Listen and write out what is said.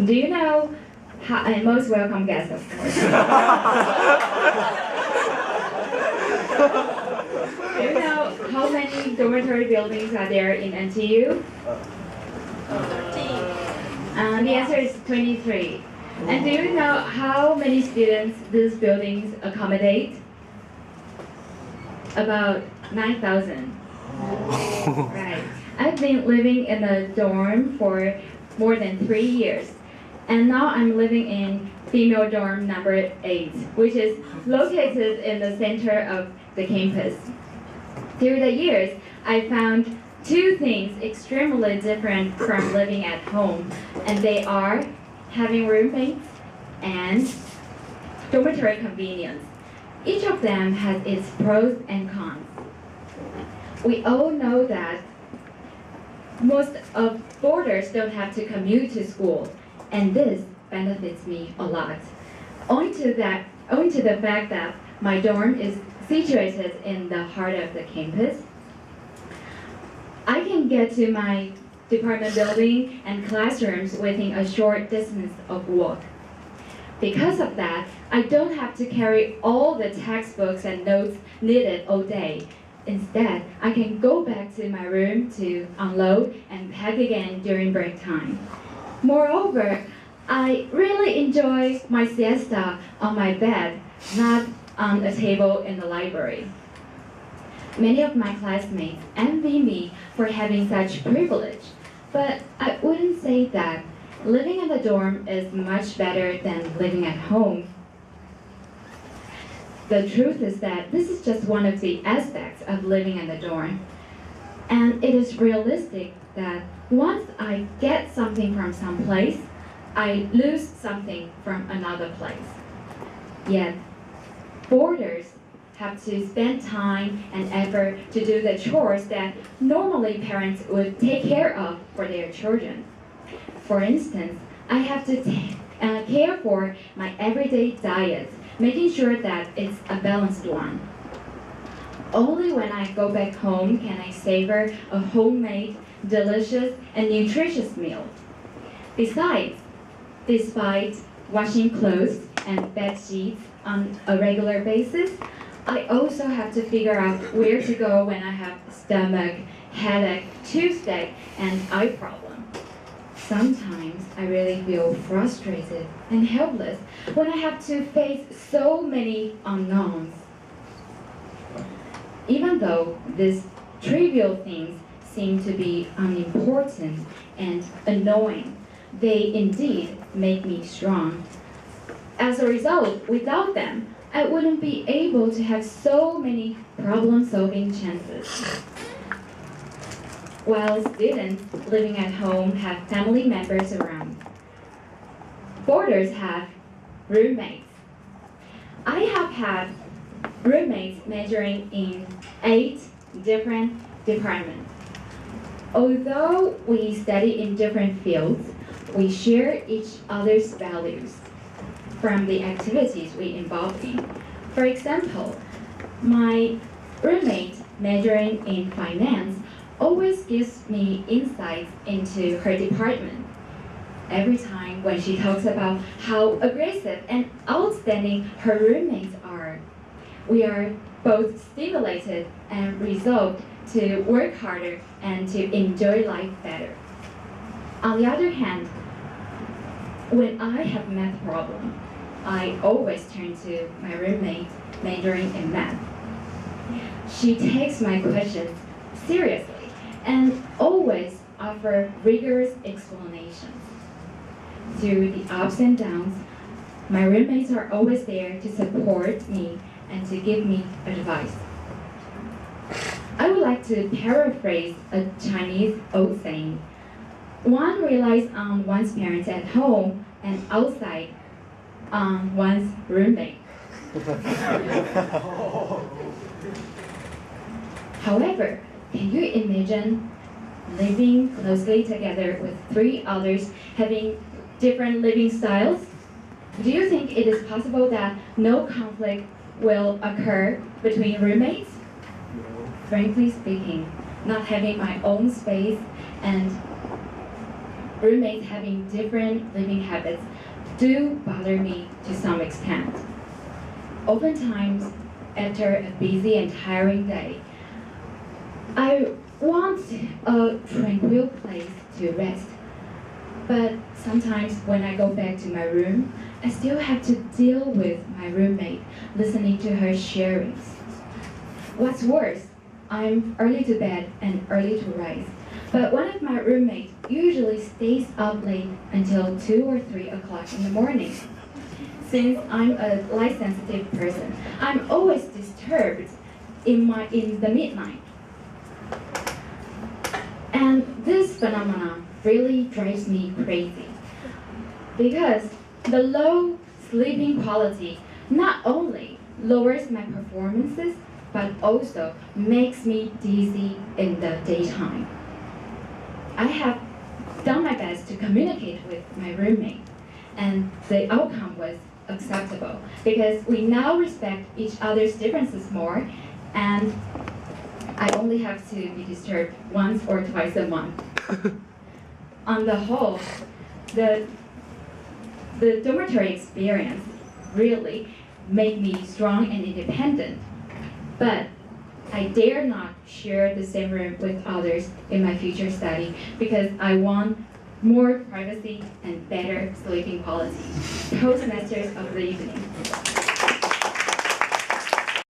Do you know how, and most welcome guest, of course. Do you know how many dormitory buildings are there in NTU? 13. The answer is 23. And do you know how many students these buildings accommodate? About 9,000. Right. I've been living in a dorm for more than 3 years. And now I'm living in female dorm number 8, which is located in the center of the campus. Through the years, I found 2 things extremely different from living at home, and they are having roommates and dormitory convenience. Each of them has its pros and cons. We all know that most of boarders don't have to commute to school, and this benefits me a lot. Owing to the fact that my dorm is situated in the heart of the campus, I can get to my department building and classrooms within a short distance of walk. Because of that, I don't have to carry all the textbooks and notes needed all day. Instead, I can go back to my room to unload and pack again during break time. Moreover, I really enjoy my siesta on my bed, not on a table in the library. Many of my classmates envy me for having such privilege, but I wouldn't say that living in the dorm is much better than living at home. The truth is that this is just one of the aspects of living in the dorm. And it is realistic that once I get something from some place, I lose something from another place. Yet, boarders have to spend time and effort to do the chores that normally parents would take care of for their children. For instance, I have to care for my everyday diet, making sure that it's a balanced one. Only when I go back home can I savor a homemade, delicious, and nutritious meal. Besides, despite washing clothes and bed sheets on a regular basis, I also have to figure out where to go when I have stomach, headache, toothache, and eye problem. Sometimes I really feel frustrated and helpless when I have to face so many unknowns. Even though these trivial things seem to be unimportant and annoying, they indeed make me strong. As a result, without them, I wouldn't be able to have so many problem-solving chances. While students living at home have family members around, boarders have roommates. I have had roommates majoring in 8 different departments. Although we study in different fields, we share each other's values from the activities we involve in. For example, my roommate majoring in finance always gives me insights into her department. Every time when she talks about how aggressive and outstanding her roommates are, we are both stimulated and resolved to work harder and to enjoy life better. On the other hand, when I have math problem, I always turn to my roommate majoring in math. She takes my questions seriously and always offer rigorous explanations. Through the ups and downs, my roommates are always there to support me and to give me advice. I would like to paraphrase a Chinese old saying. One relies on one's parents at home and outside on one's roommate. However, can you imagine living closely together with 3 others having different living styles? Do you think it is possible that no conflict will occur between roommates? Frankly speaking, not having my own space and roommates having different living habits do bother me to some extent. Oftentimes, after a busy and tiring day, I want a tranquil place to rest. But sometimes when I go back to my room, I still have to deal with my roommate, listening to her sharings. What's worse, I'm early to bed and early to rise. But one of my roommates usually stays up late until 2 or 3 o'clock in the morning. Since I'm a light-sensitive person, I'm always disturbed in the midnight. And this phenomenon really drives me crazy because the low sleeping quality not only lowers my performances but also makes me dizzy in the daytime. I have done my best to communicate with my roommate, and the outcome was acceptable because we now respect each other's differences more, and I only have to be disturbed once or twice a month. On the whole, the dormitory experience really made me strong and independent, but I dare not share the same room with others in my future study because I want more privacy and better sleeping quality. Toastmasters of the evening.